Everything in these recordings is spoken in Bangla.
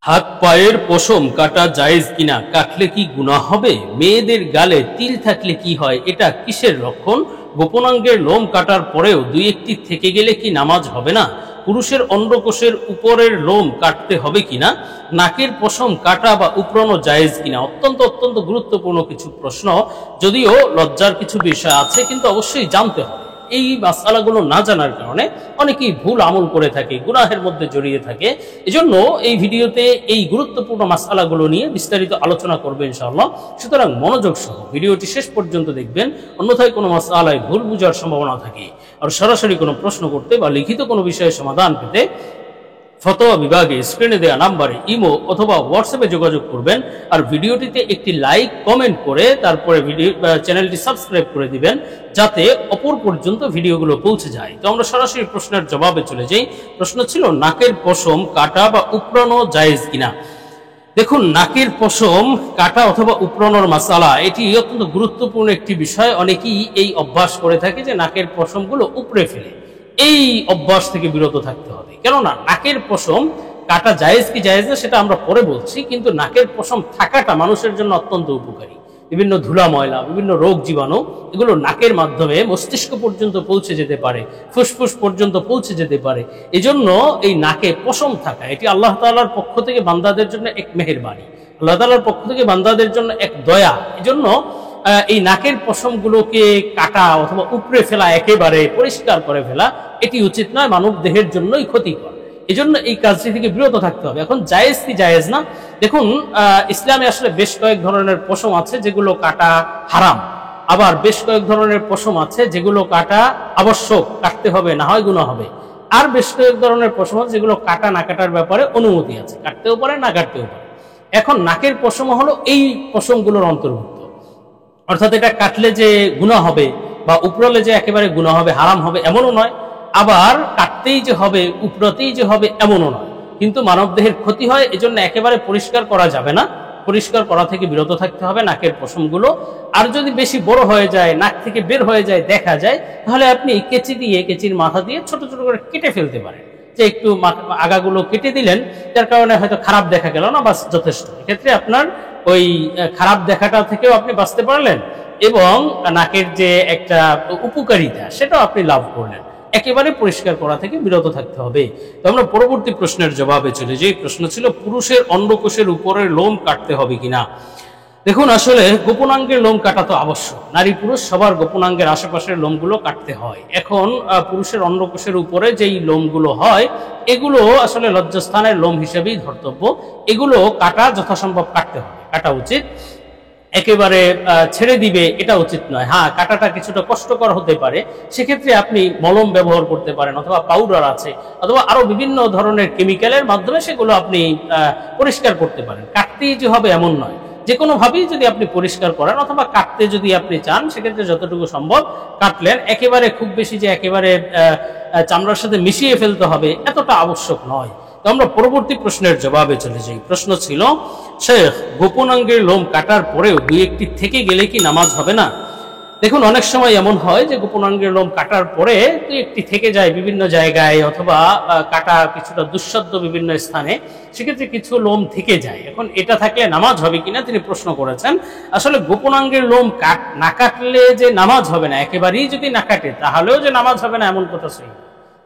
হাত পায়ের পশম কাটা জায়েজ কিনা, কাটলে কি গুনাহ হবে? মেয়েদের গালে তিল থাকলে কি হয়, এটা কিসের লক্ষণ? গোপনাঙ্গের লোম কাটার পরেও দুই একটি থেকে গেলে কি নামাজ হবে না? পুরুষের অন্ডকোষের উপরের লোম কাটতে হবে কিনা? নাকের পশম কাটা বা উপড়ানো জায়েজ কিনা? অত্যন্ত অত্যন্ত গুরুত্বপূর্ণ কিছু প্রশ্ন, যদিও লজ্জার কিছু বিষয় আছে, কিন্তু অবশ্যই জানতে হবে। এই মাসআলাগুলো না জানার কারণে অনেকেই ভুল আমল করে থাকে, গুনাহের মধ্যে জড়িয়ে থাকে। এজন্য এই ভিডিওতে এই গুরুত্বপূর্ণ মাসআলাগুলো নিয়ে বিস্তারিত আলোচনা করবে ইনশাআল্লাহ। সুতরাং মনোযোগ সহ ভিডিওটি শেষ পর্যন্ত দেখবেন, অন্যথায় কোনো মাসআলায় ভুল বুঝার সম্ভাবনা থাকে। আর সরাসরি কোনো প্রশ্ন করতে বা লিখিত কোনো বিষয়ের সমাধান পেতে ফতোয়া বিভাগে স্ক্রিনে দেওয়া নাম্বারে ইমো অথবা হোয়াটসঅ্যাপে যোগাযোগ করবেন। আর ভিডিওটিতে একটি লাইক কমেন্ট করে তারপরে চ্যানেলটি সাবস্ক্রাইব করে দিবেন, যাতে অপর পর্যন্ত ভিডিওগুলো পৌঁছে যায়। তো আমরা সরাসরি প্রশ্নের জবাবে চলে যাই। প্রশ্ন ছিল, নাকের পশম কাটা বা উপড়ানো জায়েজ কিনা? দেখুন, নাকের পশম কাটা অথবা উপড়ানোর মাসালা এটি অত্যন্ত গুরুত্বপূর্ণ একটি বিষয়। অনেকেই এই অভ্যাস করে থাকে যে নাকের পশমগুলো উপড়ে ফেলে। এই অভ্যাস থেকে বিরত থাকতে হবে, কেননা নাকের পশম কাটা জায়েজ কি জায়েজ না সেটা আমরা পরে বলছি, কিন্তু নাকের পশম থাকাটা মানুষের জন্য অত্যন্ত উপকারী। বিভিন্ন ধুলা ময়লা, বিভিন্ন রোগ জীবাণু এগুলো নাকের মাধ্যমে মস্তিষ্ক পর্যন্ত পৌঁছে যেতে পারে, ফুসফুস পর্যন্ত পৌঁছে যেতে পারে। এজন্য এই নাকে পশম থাকা এটি আল্লাহ তাআলার পক্ষ থেকে বান্দাদের জন্য এক মেহেরবানি, আল্লাহ তাআলার পক্ষ থেকে বান্দাদের জন্য এক দয়া। এজন্য এই নাকের পশমগুলোকে কাটা অথবা উপড়ে ফেলা, একেবারে পরিষ্কার করে ফেলা, এটি উচিত নয়, মানব দেহের জন্যই ক্ষতিকর। এজন্য এই কাজটি থেকে বিরত থাকতে হবে। এখন জায়েজ কি জায়েজ না, দেখুন, ইসলামে আসলে বেশ কয়েক ধরনের পশম আছে যেগুলো কাটা হারাম, আবার বেশ কয়েক ধরনের পশম আছে যেগুলো কাটা আবশ্যক, কাটতে হবে, না হয় গুনাহ হবে। আর বেশ কয়েক ধরনের পশম আছে যেগুলো কাটা না কাটার ব্যাপারে অনুমতি আছে, কাটতেও পারে না কাটতেও পারে। এখন নাকের পশম হলো এই পশমগুলোর অন্তর্ভুক্ত, অর্থাৎ এটা কাটলে যে গুনাহ হবে বা উপড়ালে যে একেবারে গুনাহ হবে, হারাম হবে এমনও নয়, আবার কাটতেই যে হবে, উপড়াতেই যে হবে এমনও নয়। কিন্তু মানবদেহের ক্ষতি হয়, এজন্য একেবারে পরিষ্কার করা যাবে না, পরিষ্কার করা থেকে বিরত থাকতে হবে নাকের পশমগুলো। আর যদি বেশি বড় হয়ে যায়, নাক থেকে বের হয়ে যায়, দেখা যায়, তাহলে আপনি কেচি দিয়ে, কেচির মাথা দিয়ে ছোট ছোট করে কেটে ফেলতে পারেন। যে একটু আগাগুলো কেটে দিলেন, যার কারণে হয়তো খারাপ দেখা গেল না, বাস যথেষ্ট। এক্ষেত্রে আপনার ওই খারাপ দেখাটা থেকেও আপনি বাঁচতে পারলেন, এবং নাকের যে একটা উপকারিতা সেটাও আপনি লাভ করলেন। একেবারে পরিষ্কার করা থেকে বিরত থাকতে হবে। তো আমরা পরবর্তী প্রশ্নের জবাবে চলে যাই। প্রশ্ন ছিল, পুরুষের অন্ডকোষের উপরের লোম কাটতে হবে কিনা? দেখুন, আসলে গোপনাঙ্গের লোম কাটা তো আবশ্যক, নারী পুরুষ সবার গোপনাঙ্গের আশেপাশের লোমগুলো কাটতে হয়। এখন পুরুষের অন্ডকোষের উপরে যেই লোমগুলো হয় এগুলো আসলে লজ্জাস্থানের লোম হিসেবেই ধর্তব্য, এগুলো কাটা যথাসম্ভব কাটতে হবে, কাটা উচিত। একেবারে ছেড়ে দিবে এটা উচিত নয়। হ্যাঁ, কাটাটা কিছুটা কষ্টকর হতে পারে, সেক্ষেত্রে আপনি মলম ব্যবহার করতে পারেন, অথবা পাউডার আছে, অথবা আরো বিভিন্ন ধরনের কেমিক্যালের মাধ্যমে সেগুলো আপনি পরিষ্কার করতে পারেন। কাটতেই যে হবে এমন নয়, যে কোনো ভাবেই যদি আপনি পরিষ্কার করেন, অথবা কাটতে যদি আপনি চান, সেক্ষেত্রে যতটুকু সম্ভব কাটলেন। একেবারে খুব বেশি যে একেবারে চামড়ার সাথে মিশিয়ে ফেলতে হবে এতটা আবশ্যক নয়। তো আমরা পরবর্তী প্রশ্নের জবাবে চলে যাই। প্রশ্ন ছিল, শেখ, গোপনাঙ্গের লোম কাটার পরেও দুই একটি থেকে গেলে কি নামাজ হবে না? দেখুন, অনেক সময় এমন হয় যে গোপনাঙ্গের লোম কাটার পরে দুই একটি থেকে যায় বিভিন্ন জায়গায়, অথবা কাটা কিছুটা দুঃসাধ্য বিভিন্ন স্থানে, সেক্ষেত্রে কিছু লোম থেকে যায়। এখন এটা থাকলে নামাজ হবে কিনা তিনি প্রশ্ন করেছেন। আসলে গোপনাঙ্গের লোম না কাটলে যে নামাজ হবে না, একেবারেই যদি না কাটে তাহলেও যে নামাজ হবে না এমন কথা সহি।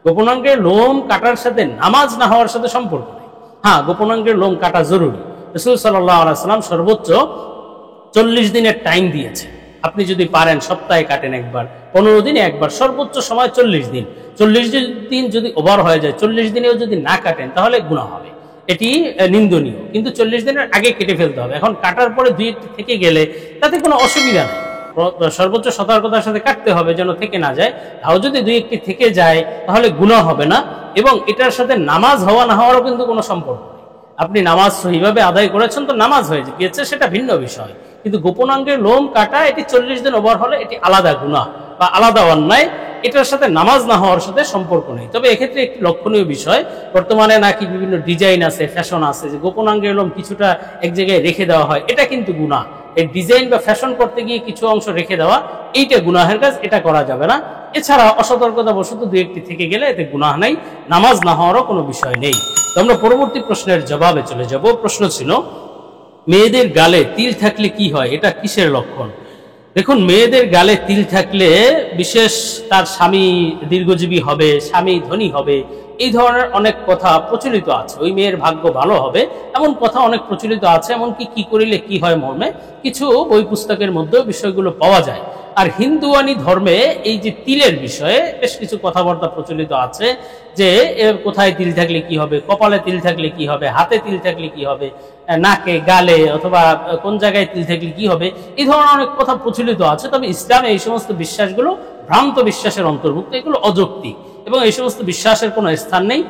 গোপনাঙ্গের লোম কাটার সাথে নামাজ না হওয়ার সাথে সম্পর্ক নেই। হ্যাঁ, গোপনাঙ্গের লোম কাটা জরুরি। রাসূল সাল্লাল্লাহু আলাইহি ওয়াসাল্লাম সর্বোচ্চ 40 দিনের টাইম দিয়েছে। আপনি যদি পারেন সপ্তাহে কাটেন একবার, 15 দিনে একবার, সর্বোচ্চ সময় 40 দিন। 40 দিন যদি ওভার হয়ে যায়, 40 দিনেও যদি না কাটেন, তাহলে গুনাহ হবে, এটি নিন্দনীয়। কিন্তু 40 দিনের আগে কেটে ফেলতে হবে। এখন কাটার পরে দুই একটি থেকে গেলে তাতে কোনো অসুবিধা নেই, সর্বোচ্চ সতর্কতার সাথে কাটতে হবে যেন থেকে না যায়। তাও যদি দুই একটি থেকে যায় তাহলে গুনাহ হবে না, এবং এটার সাথে নামাজ হওয়া না হওয়ারও কিন্তু কোনো সম্পর্ক নেই। আপনি নামাজ সহিভাবে আদায় করেছেন তো নামাজ হয়ে গিয়েছে, সেটা ভিন্ন বিষয়। কিন্তু গোপনাঙ্গের লোম কাটা এটি 40 দিন ওভার হলে এটি আলাদা গুনাহ বা আলাদা অন্যায়, এটার সাথে নামাজ না হওয়ার সাথে সম্পর্ক নেই। তবে এক্ষেত্রে একটি লক্ষণীয় বিষয়, বর্তমানে নাকি বিভিন্ন ডিজাইন আছে, ফ্যাশন আছে, যে গোপনাঙ্গের লোম কিছুটা এক জায়গায় রেখে দেওয়া হয়, এটা কিন্তু গুনাহ। এই ডিজাইন বা ফ্যাশন করতে গিয়ে কিছু অংশ রেখে দেওয়া, এইটা গুনাহের কাজ, এটা করা যাবে না। এছাড়া অসতর্কতা বশত দুই একটি থেকে গেলে এতে গুনাহ নাই, নামাজ না হওয়ারও কোনো বিষয় নেই। তো আমরা পরবর্তী প্রশ্নের জবাবে চলে যাব। প্রশ্ন ছিল, মেয়েদের গালে তিল থাকলে কি হয়, এটা কিসের লক্ষণ? দেখুন, মেয়েদের গালে তিল থাকলে বিশেষ তার স্বামী দীর্ঘজীবী হবে, স্বামী ধনী হবে, এই ধরনের অনেক কথা প্রচলিত আছে। ওই মেয়ের ভাগ্য ভালো হবে এমন কথা অনেক প্রচলিত আছে। এমনকি কি করিলে কি হয় মর্মে কিছু বই পুস্তকের মধ্যেও বিষয়গুলো পাওয়া যায়। আর হিন্দুয়ানি ধর্মে এই যে তিলের বিষয়ে বেশ কিছু কথাবার্তা প্রচলিত আছে, যে কোথায় তিল থাকলে কি হবে, কপালে তিল থাকলে কি হবে, হাতে তিল থাকলে কি হবে, নাকে, গালে, অথবা কোন জায়গায় তিল থাকলে কি হবে, এই ধরনের অনেক কথা প্রচলিত আছে। তবে ইসলামে এই সমস্ত বিশ্বাসগুলো ভ্রান্ত বিশ্বাসের অন্তর্ভুক্ত, এগুলো অযৌক্তিক এবং এই সমস্ত বিশ্বাসের কোনো স্থান নেই।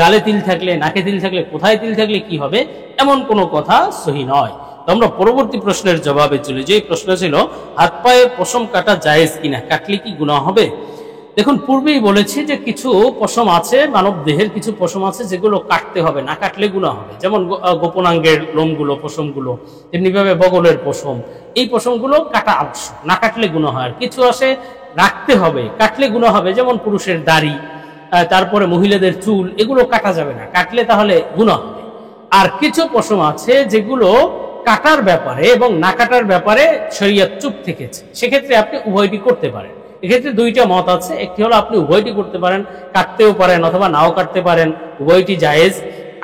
গালে তিল থাকলে, নাকে তিল থাকলে, কোথায় তিল থাকলে কি হবে, এমন কোনো কথা সহি নয়। তো আমরা পরবর্তী প্রশ্নের জবাবে চলে যাই। প্রশ্ন ছিল, হাত পায়ে পশম কাটা জায়েজ কিনা, কাটলে কি গুনাহ হবে? দেখুন, পূর্বেই বলেছি যে কিছু পশম আছে, মানব দেহের কিছু পশম আছে যেগুলো কাটতে হবে, না কাটলে গুনাহ হবে। যেমন গোপনাঙ্গের লোমগুলো, পশমগুলো, তেমনিভাবে বগলের পশম, এই পশমগুলো কাটা আবশ্যক, না কাটলে গুনাহ হয়। আর কিছু আসে রাখতে হবে, কাটলে গুনাহ হবে। যেমন পুরুষের দাড়ি, তারপরে মহিলাদের চুল, এগুলো কাটা যাবে না, কাটলে তাহলে গুনাহ হবে। আর কিছু পশম আছে যেগুলো কাটার ব্যাপারে এবং না কাটার ব্যাপারে শরীয়ত চুপ থেকেছে, সেক্ষেত্রে আপনি উভয়টি করতে পারেন। এক্ষেত্রে দুইটা মত আছে। একটি হলো আপনি উভয়টি করতে পারেন, কাটতেও পারেন অথবা নাও কাটতে পারেন, উভয়টি জায়েজ।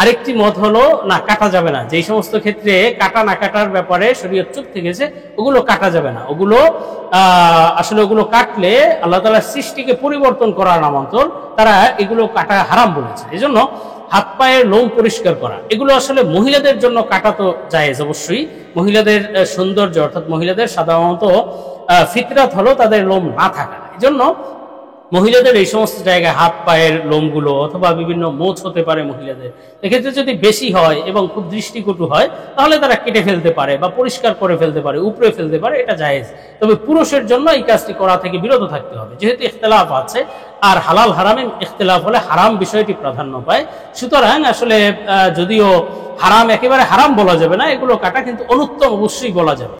আরেকটি মত হলো না, কাটা যাবে না। যেই সমস্ত ক্ষেত্রে কাটা না কাটার ব্যাপারে শরীয়ত চুপ থেকেছে, ওগুলো কাটা যাবে না। ওগুলো আসলে ওগুলো কাটলে আল্লাহ তাআলার সৃষ্টিকে পরিবর্তন করার নামান্তর, তারা এগুলো কাটা হারাম বলেছে। এই জন্য হাত পায়ের লোম পরিষ্কার করা, এগুলো আসলে মহিলাদের জন্য কাটা তো জায়েজ অবশ্যই। মহিলাদের সৌন্দর্য, অর্থাৎ মহিলাদের সাধারণত ফিতরাত হলো তাদের লোম না থাকা। এই জন্য মহিলাদের এই সমস্ত জায়গায় হাত পায়ের লোমগুলো অথবা বিভিন্ন মোচ হতে পারে মহিলাদের, এক্ষেত্রে যদি বেশি হয় এবং খুব দৃষ্টিকটু হয়, তাহলে তারা কেটে ফেলতে পারে বা পরিষ্কার করে ফেলতে পারে, উপড়ে ফেলতে পারে, এটা জায়েজ। তবে পুরুষের জন্য এই কাজটি করা থেকে বিরত থাকতে হবে, যেহেতু ইখতিলাফ আছে। আর হালাল হারামে ইখতিলাফ হলে হারাম বিষয়টি প্রাধান্য পায়। সুতরাং আসলে যদিও হারাম একেবারে হারাম বলা যাবে না, এগুলো কাটা কিন্তু অনুত্তম অবশ্যই বলা যাবে।